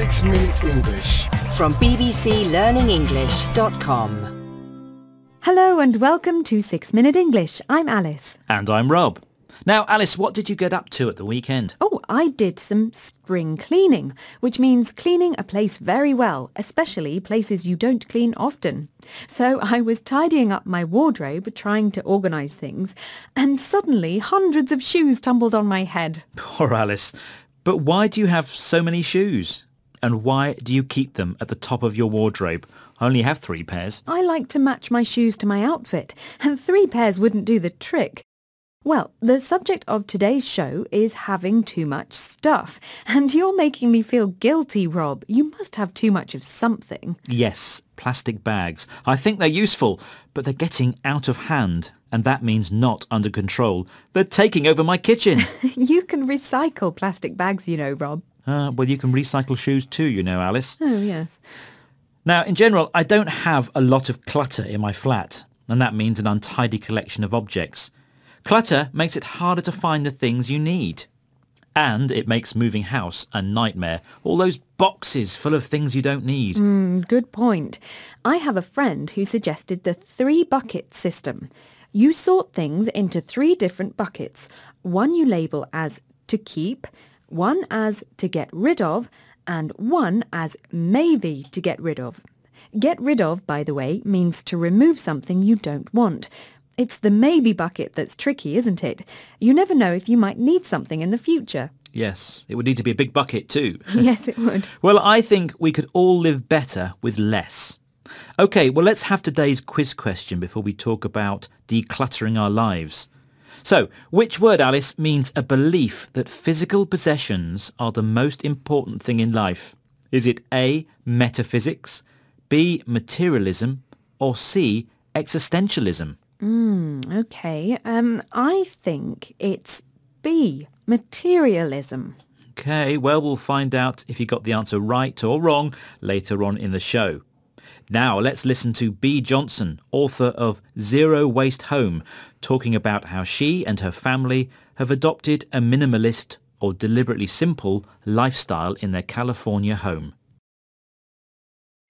6 Minute English from bbclearningenglish.com. Hello and welcome to 6 Minute English. I'm Alice. And I'm Rob. Now, Alice, what did you get up to at the weekend? Oh, I did some spring cleaning, which means cleaning a place very well, especially places you don't clean often. So I was tidying up my wardrobe, trying to organise things, and suddenly hundreds of shoes tumbled on my head. Poor Alice. But why do you have so many shoes? And why do you keep them at the top of your wardrobe? I only have 3 pairs. I like to match my shoes to my outfit, and 3 pairs wouldn't do the trick. Well, the subject of today's show is having too much stuff. And you're making me feel guilty, Rob. You must have too much of something. Yes, plastic bags. I think they're useful, but they're getting out of hand. And that means not under control. They're taking over my kitchen. You can recycle plastic bags, you know, Rob. Well, you can recycle shoes too, you know, Alice. Oh, yes. Now, in general, I don't have a lot of clutter in my flat. And that means an untidy collection of objects. Clutter makes it harder to find the things you need. And it makes moving house a nightmare. All those boxes full of things you don't need. Good point. I have a friend who suggested the 3-bucket system. You sort things into 3 different buckets. One you label as to keep, one as to get rid of, and one as maybe to get rid of. Get rid of, by the way, means to remove something you don't want. It's the maybe bucket that's tricky, isn't it? You never know if you might need something in the future. Yes, it would need to be a big bucket too. Yes, it would. Well, I think we could all live better with less. OK, well, let's have today's quiz question before we talk about decluttering our lives. So, which word, Alice, means a belief that physical possessions are the most important thing in life? Is it A, metaphysics, B, materialism, or C, existentialism? OK. I think it's B, materialism. OK, well, we'll find out if you got the answer right or wrong later on in the show. Now, let's listen to Bea Johnson, author of Zero Waste Home, talking about how she and her family have adopted a minimalist or deliberately simple lifestyle in their California home.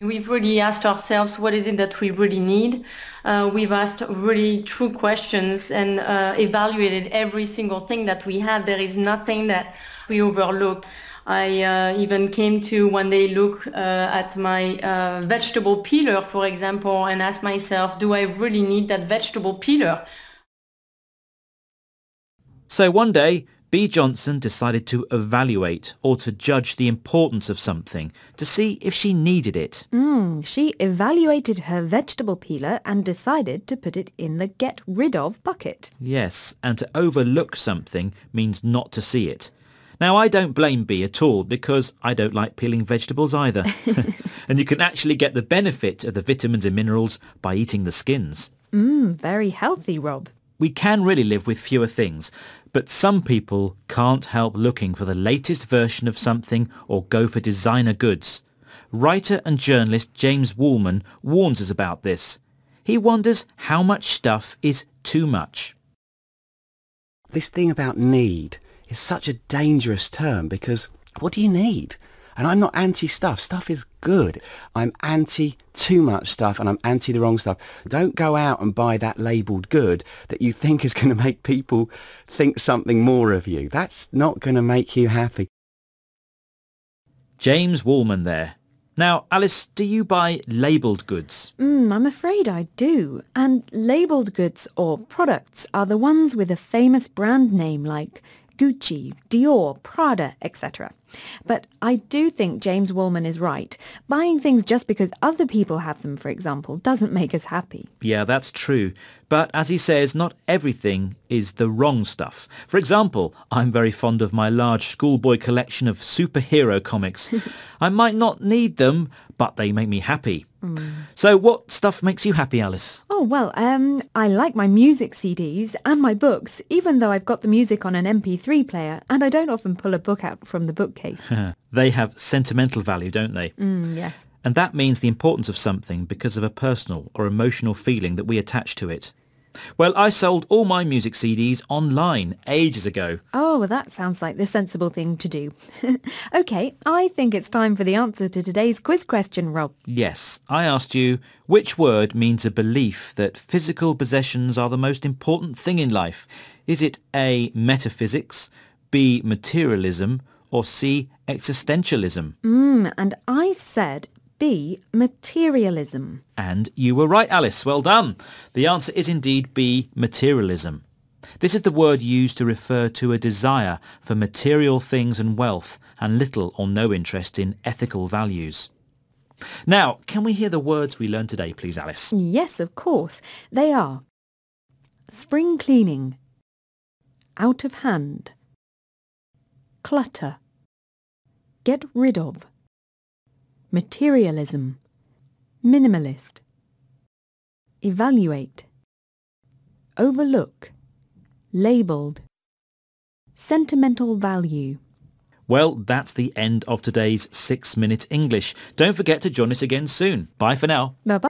We've really asked ourselves what is it that we really need. We've asked really true questions and evaluated every single thing that we have. There is nothing that we overlook. I even came to one day look at my vegetable peeler, for example, and ask myself, do I really need that vegetable peeler? So one day, Bea Johnson decided to evaluate or to judge the importance of something to see if she needed it. She evaluated her vegetable peeler and decided to put it in the get rid of bucket. Yes, and to overlook something means not to see it. Now, I don't blame Bea at all because I don't like peeling vegetables either. And you can actually get the benefit of the vitamins and minerals by eating the skins. Very healthy, Rob. We can really live with fewer things, but some people can't help looking for the latest version of something or go for designer goods. Writer and journalist James Woolman warns us about this. He wonders how much stuff is too much. This thing about need is such a dangerous term because what do you need? And I'm not anti-stuff. Stuff is good. I'm anti too much stuff and I'm anti the wrong stuff. Don't go out and buy that labelled good that you think is going to make people think something more of you. That's not going to make you happy. James Woolman there. Now, Alice, do you buy labelled goods? I'm afraid I do. And labelled goods or products are the ones with a famous brand name like Gucci, Dior, Prada, etc. But I do think James Woolman is right. Buying things just because other people have them, for example, doesn't make us happy. Yeah, that's true. But as he says, not everything is the wrong stuff. For example, I'm very fond of my large schoolboy collection of superhero comics. I might not need them, but they make me happy. So what stuff makes you happy, Alice? Oh, well, I like my music CDs and my books, even though I've got the music on an MP3 player, and I don't often pull a book out from the bookcase. They have sentimental value, don't they? Yes. And that means the importance of something because of a personal or emotional feeling that we attach to it. Well, I sold all my music CDs online ages ago. Oh, well, that sounds like the sensible thing to do. OK, I think it's time for the answer to today's quiz question, Rob. Yes, I asked you, which word means a belief that physical possessions are the most important thing in life? Is it A, metaphysics, B, materialism, or C, existentialism? And I said B, materialism. And you were right, Alice. Well done. The answer is indeed B, materialism. This is the word used to refer to a desire for material things and wealth and little or no interest in ethical values. Now, can we hear the words we learned today, please, Alice? Yes, of course. They are spring cleaning, out of hand, clutter, get rid of, materialism, minimalist, evaluate, overlook, labelled, sentimental value. Well, that's the end of today's 6-Minute English. Don't forget to join us again soon. Bye for now. Bye-bye.